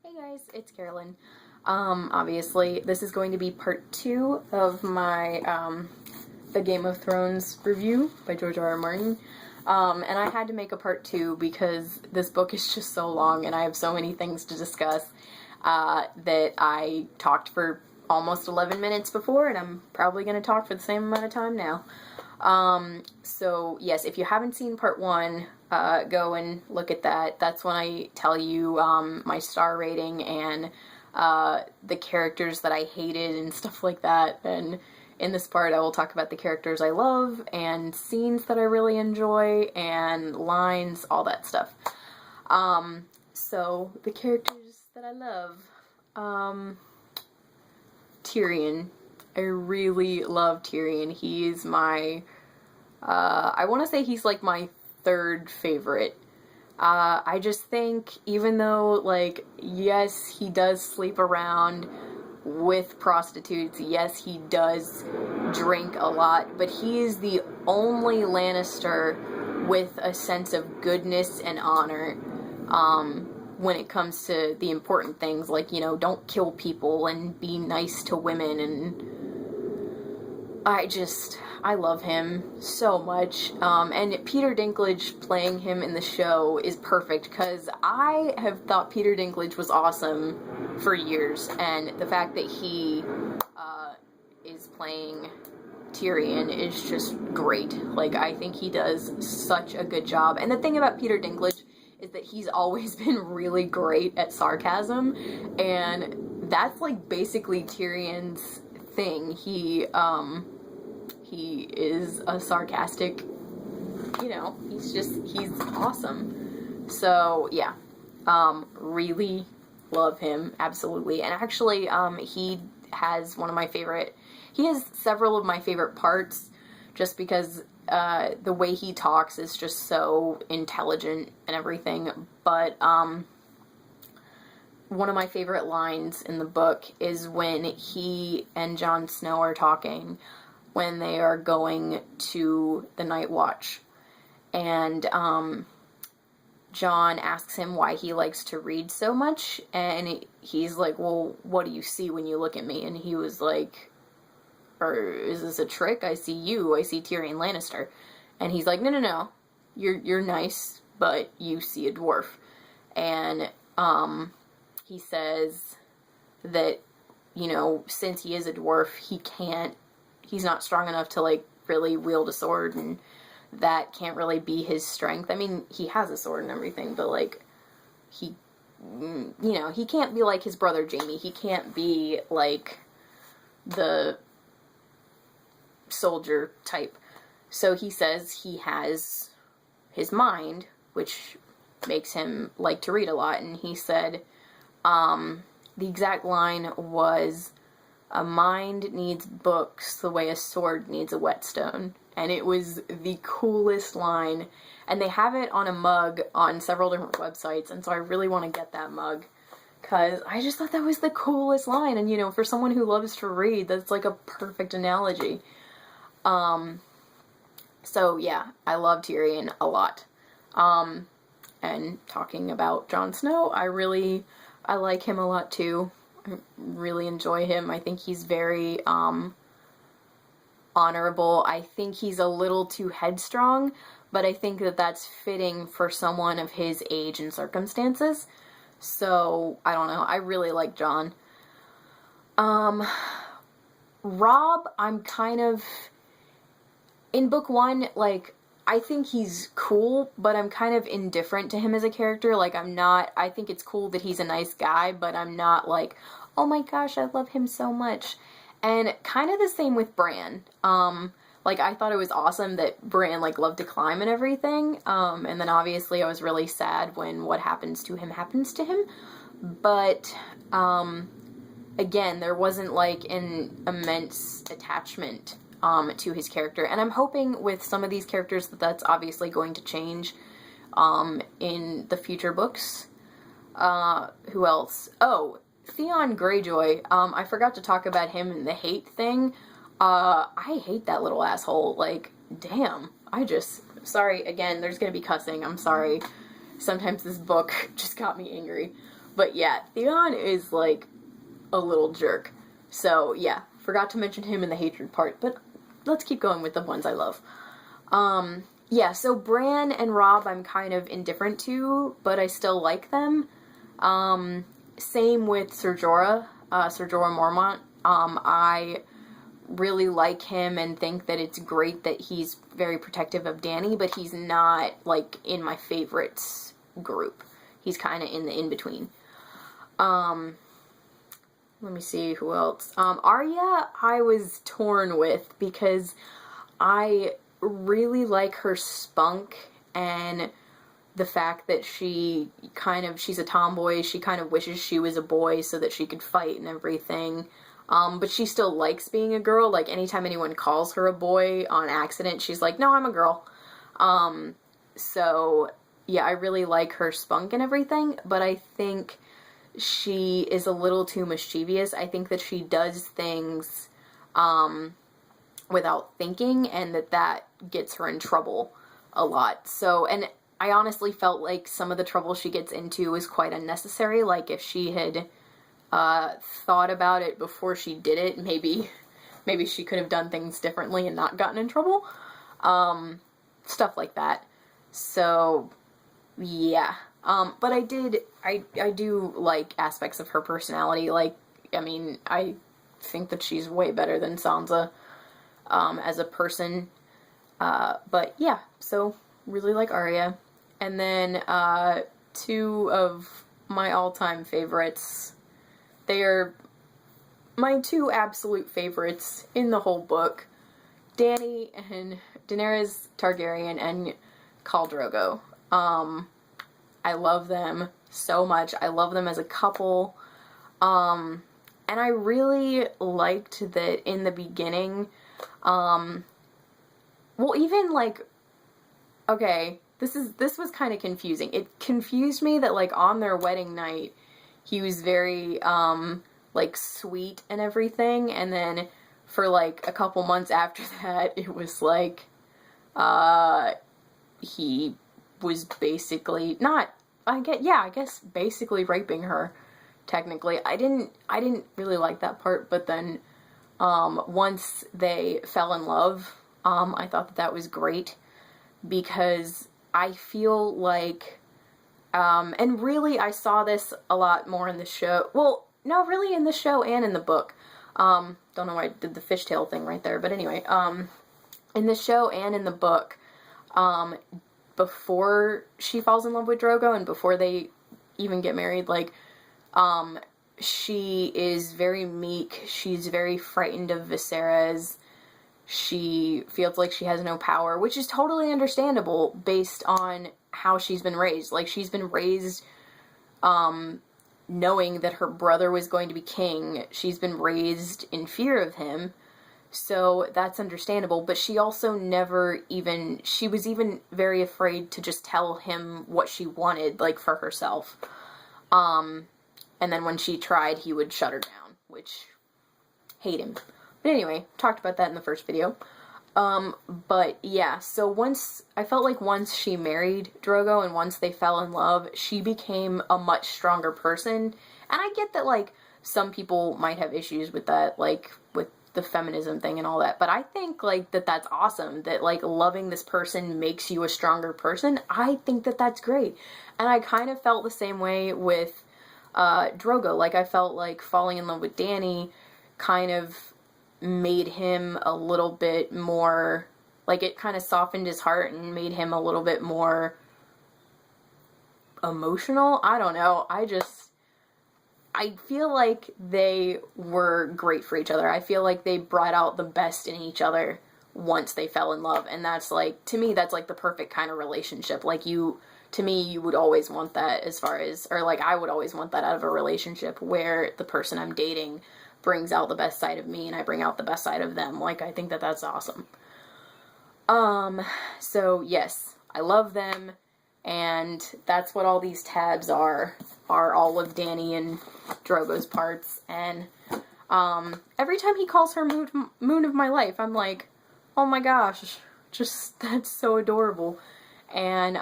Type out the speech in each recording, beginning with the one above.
Hey guys, it's Carolyn. Obviously, this is going to be part 2 of my, The Game of Thrones review by George R. R. Martin. And I had to make a part 2 because this book is just so long and I have so many things to discuss, that I talked for almost 11 minutes before, and I'm probably going to talk for the same amount of time now. So yes, if you haven't seen part 1, go and look at that. That's when I tell you, my star rating and, the characters that I hated and stuff like that. And in this part I will talk about the characters I love and scenes that I really enjoy and lines, all that stuff. So the characters that I love, Tyrion. I really love Tyrion. He is my, I want to say he's like my third favorite. I just think, even though, like, yes, he does sleep around with prostitutes, yes, he does drink a lot, but he is the only Lannister with a sense of goodness and honor, when it comes to the important things, like, you know, don't kill people and be nice to women, and I love him so much, and Peter Dinklage playing him in the show is perfect, because I have thought Peter Dinklage was awesome for years, and the fact that he, is playing Tyrion is just great. Like, I think he does such a good job, and the thing about Peter Dinklage is that he's always been really great at sarcasm, and that's, like, basically Tyrion's thing. He is a sarcastic, you know, he's awesome. So, yeah, really love him, absolutely. And actually, he has several of my favorite parts, just because, the way he talks is just so intelligent and everything. But, one of my favorite lines in the book is when he and Jon Snow are talking, when they are going to the Night Watch, and Jon asks him why he likes to read so much, and he's like, well, what do you see when you look at me? And he was like, or is this a trick? I see Tyrion Lannister. And he's like, no, you're nice, but you see a dwarf. And he says that, you know, since he is a dwarf, he's not strong enough to, like, really wield a sword, and that can't really be his strength. I mean, he has a sword and everything, but, like, he can't be like his brother Jaime. He can't be, like, the soldier type. So he says he has his mind, which makes him like to read a lot, and he said, the exact line was, a mind needs books the way a sword needs a whetstone. And it was the coolest line. And they have it on a mug on several different websites, and so I really want to get that mug, because I just thought that was the coolest line. And, you know, for someone who loves to read, that's like a perfect analogy. So yeah, I love Tyrion a lot. And talking about Jon Snow, I like him a lot too. I really enjoy him. I think he's very, honorable. I think he's a little too headstrong, but I think that that's fitting for someone of his age and circumstances. So, I don't know. I really like Jon. Robb, I'm kind of, in book 1, like, I think he's cool, but I'm kind of indifferent to him as a character. Like, I think it's cool that he's a nice guy, but I'm not like, oh my gosh, I love him so much. And kind of the same with Bran. Like, I thought it was awesome that Bran, like, loved to climb and everything. And then obviously I was really sad when what happens to him happens to him. But, again, there wasn't, like, an immense attachment to his character, and I'm hoping with some of these characters that's obviously going to change in the future books. Who else? Oh, Theon Greyjoy. I forgot to talk about him and the hate thing. I hate that little asshole. Like, damn. Sorry, again, there's gonna be cussing. I'm sorry. Sometimes this book just got me angry. But yeah, Theon is, like, a little jerk. So, yeah, forgot to mention him in the hatred part, but let's keep going with the ones I love. Yeah, so Bran and Robb I'm kind of indifferent to, but I still like them. Same with Ser Jorah, Ser Jorah Mormont. I really like him and think that it's great that he's very protective of Dany, but he's not, like, in my favorites group. He's kind of in the in-between. Let me see who else. Arya I was torn with because I really like her spunk and the fact that she's a tomboy, she kind of wishes she was a boy so that she could fight and everything. But she still likes being a girl. Like, anytime anyone calls her a boy on accident, she's like, no, I'm a girl. So, yeah, I really like her spunk and everything, but I think she is a little too mischievous. I think that she does things, without thinking, and that gets her in trouble a lot. So, and I honestly felt like some of the trouble she gets into is quite unnecessary. Like, if she had thought about it before she did it, maybe she could have done things differently and not gotten in trouble. Stuff like that. So, yeah. But I do like aspects of her personality. Like, I mean, I think that she's way better than Sansa, as a person. But yeah, so really like Arya. And then, two of my all-time favorites. They are my two absolute favorites in the whole book. Dany and Daenerys Targaryen and Khal Drogo. I love them so much. I love them as a couple. And I really liked that in the beginning, well, even, like, okay, this was kind of confusing. It confused me that, like, on their wedding night, he was very, like, sweet and everything, and then for, like, a couple months after that, it was, like, he was basically, I guess basically raping her, technically. I didn't really like that part, but then, once they fell in love, I thought that was great, because I feel like, and really I saw this a lot more in the show, well, no, really in the show and in the book. Don't know why I did the fishtail thing right there, but anyway, in the show and in the book, before she falls in love with Drogo and before they even get married, like, she is very meek, she's very frightened of Viserys, she feels like she has no power, which is totally understandable based on how she's been raised. Like, she's been raised, knowing that her brother was going to be king, she's been raised in fear of him, so that's understandable, but she also she was even very afraid to just tell him what she wanted, like, for herself. And then when she tried, he would shut her down, which, hate him. But anyway, talked about that in the first video. But yeah, so I felt like once she married Drogo and once they fell in love, she became a much stronger person. And I get that, like, some people might have issues with that, like, with the feminism thing and all that, but I think, like, that's awesome, that, like, loving this person makes you a stronger person. I think that's great. And I kind of felt the same way with Drogo. Like, I felt like falling in love with Dany kind of made him a little bit more, like, it kind of softened his heart and made him a little bit more emotional. I don't know. I feel like they were great for each other. I feel like they brought out the best in each other once they fell in love. And that's, like, to me, that's, like, the perfect kind of relationship. Like, to me, you would always want that I would always want that out of a relationship where the person I'm dating brings out the best side of me and I bring out the best side of them. Like, I think that's awesome. So, yes, I love them. And that's what all these tabs are all of Dany and Drogo's parts, and, every time he calls her Moon of My Life, I'm like, oh my gosh, just, that's so adorable. And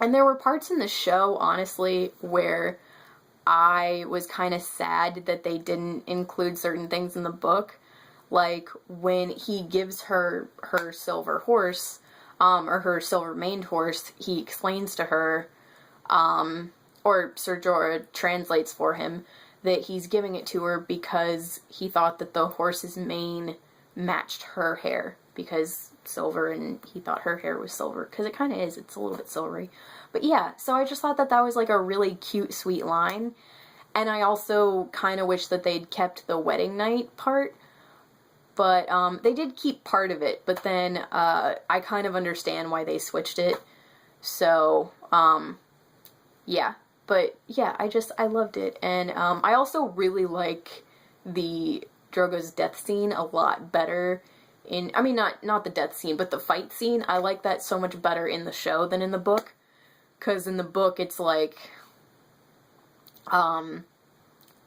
there were parts in the show, honestly, where I was kind of sad that they didn't include certain things in the book. Like, when he gives her her silver horse, or her silver maned horse, he explains to her, or Ser Jorah translates for him, that he's giving it to her because he thought that the horse's mane matched her hair, because silver, and he thought her hair was silver, because it kind of is, it's a little bit silvery. But yeah, so I just thought that that was like a really cute, sweet line, and I also kind of wish that they'd kept the wedding night part, but they did keep part of it, but then I kind of understand why they switched it, so yeah. But yeah, I loved it, and I also really like the Drogo's death scene a lot better in, I mean, not the death scene, but the fight scene. I like that so much better in the show than in the book, because in the book it's like,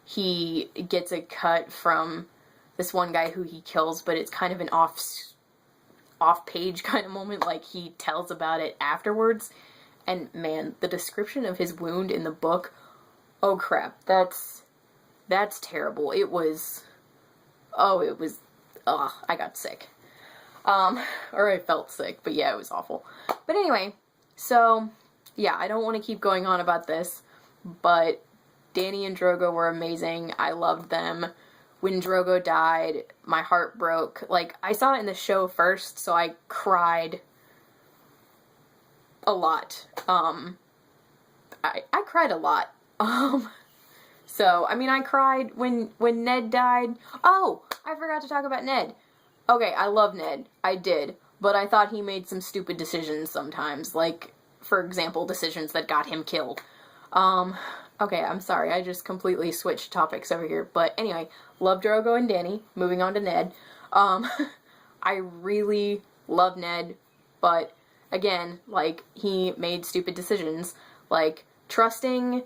he gets a cut from this one guy who he kills, but it's kind of an off-page kind of moment, like he tells about it afterwards. And man, the description of his wound in the book, oh crap, that's terrible. It was, I got sick. Or I felt sick, but yeah, it was awful. But anyway, so, yeah, I don't want to keep going on about this, but Dany and Drogo were amazing. I loved them. When Drogo died, my heart broke. Like, I saw it in the show first, so I cried a lot. I cried a lot. So, I mean, I cried when Ned died. Oh, I forgot to talk about Ned. Okay, I love Ned. I did. But I thought he made some stupid decisions sometimes. Like, for example, decisions that got him killed. Okay, I'm sorry. I just completely switched topics over here. But anyway, love Drogo and Dany. Moving on to Ned. I really love Ned, but again, like, he made stupid decisions. Like, trusting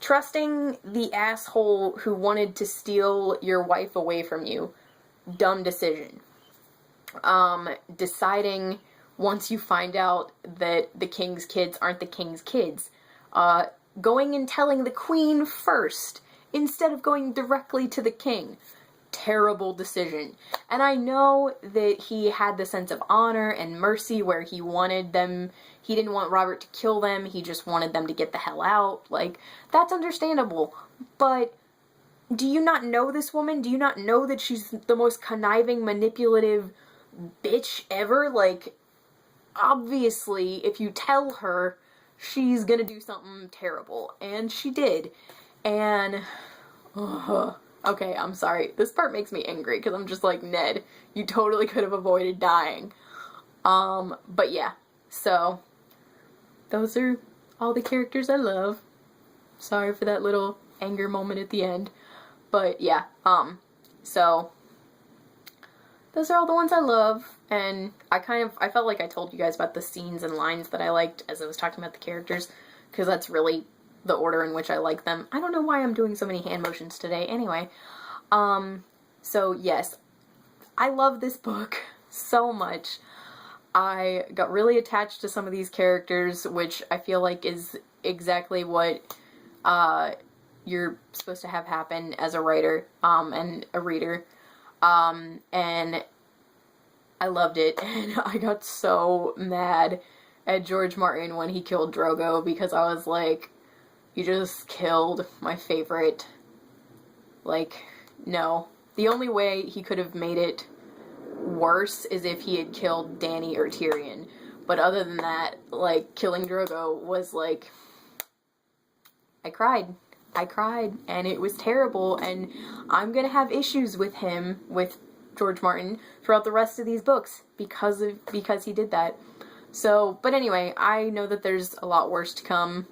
the asshole who wanted to steal your wife away from you. Dumb decision. Deciding once you find out that the king's kids aren't the king's kids. Going and telling the queen first, instead of going directly to the king. Terrible decision. And I know that he had the sense of honor and mercy where he wanted them, he didn't want Robert to kill them, he just wanted them to get the hell out. Like, that's understandable. But do you not know this woman? Do you not know that she's the most conniving, manipulative bitch ever? Like, obviously, if you tell her, she's gonna do something terrible. And she did. And, okay, I'm sorry. This part makes me angry, because I'm just like, Ned, you totally could have avoided dying. But yeah, so, those are all the characters I love. Sorry for that little anger moment at the end. But yeah, so, those are all the ones I love, and I felt like I told you guys about the scenes and lines that I liked as I was talking about the characters, because that's really the order in which I like them. I don't know why I'm doing so many hand motions today. Anyway, so yes, I love this book so much. I got really attached to some of these characters, which I feel like is exactly what, you're supposed to have happen as a writer, and a reader. And I loved it, and I got so mad at George Martin when he killed Drogo, because I was like, you just killed my favorite. Like, no. The only way he could have made it worse is if he had killed Dany or Tyrion. But other than that, like, killing Drogo was like, I cried, and it was terrible, and I'm gonna have issues with him, with George Martin, throughout the rest of these books, because he did that. So, but anyway, I know that there's a lot worse to come.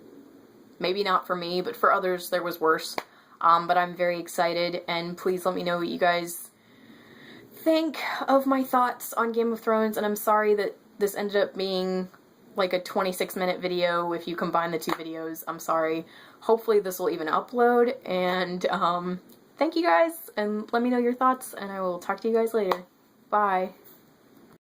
Maybe not for me, but for others there was worse. But I'm very excited, and please let me know what you guys think of my thoughts on Game of Thrones, and I'm sorry that this ended up being like a 26-minute video. If you combine the two videos, I'm sorry. Hopefully this will even upload, and thank you guys, and let me know your thoughts, and I will talk to you guys later. Bye.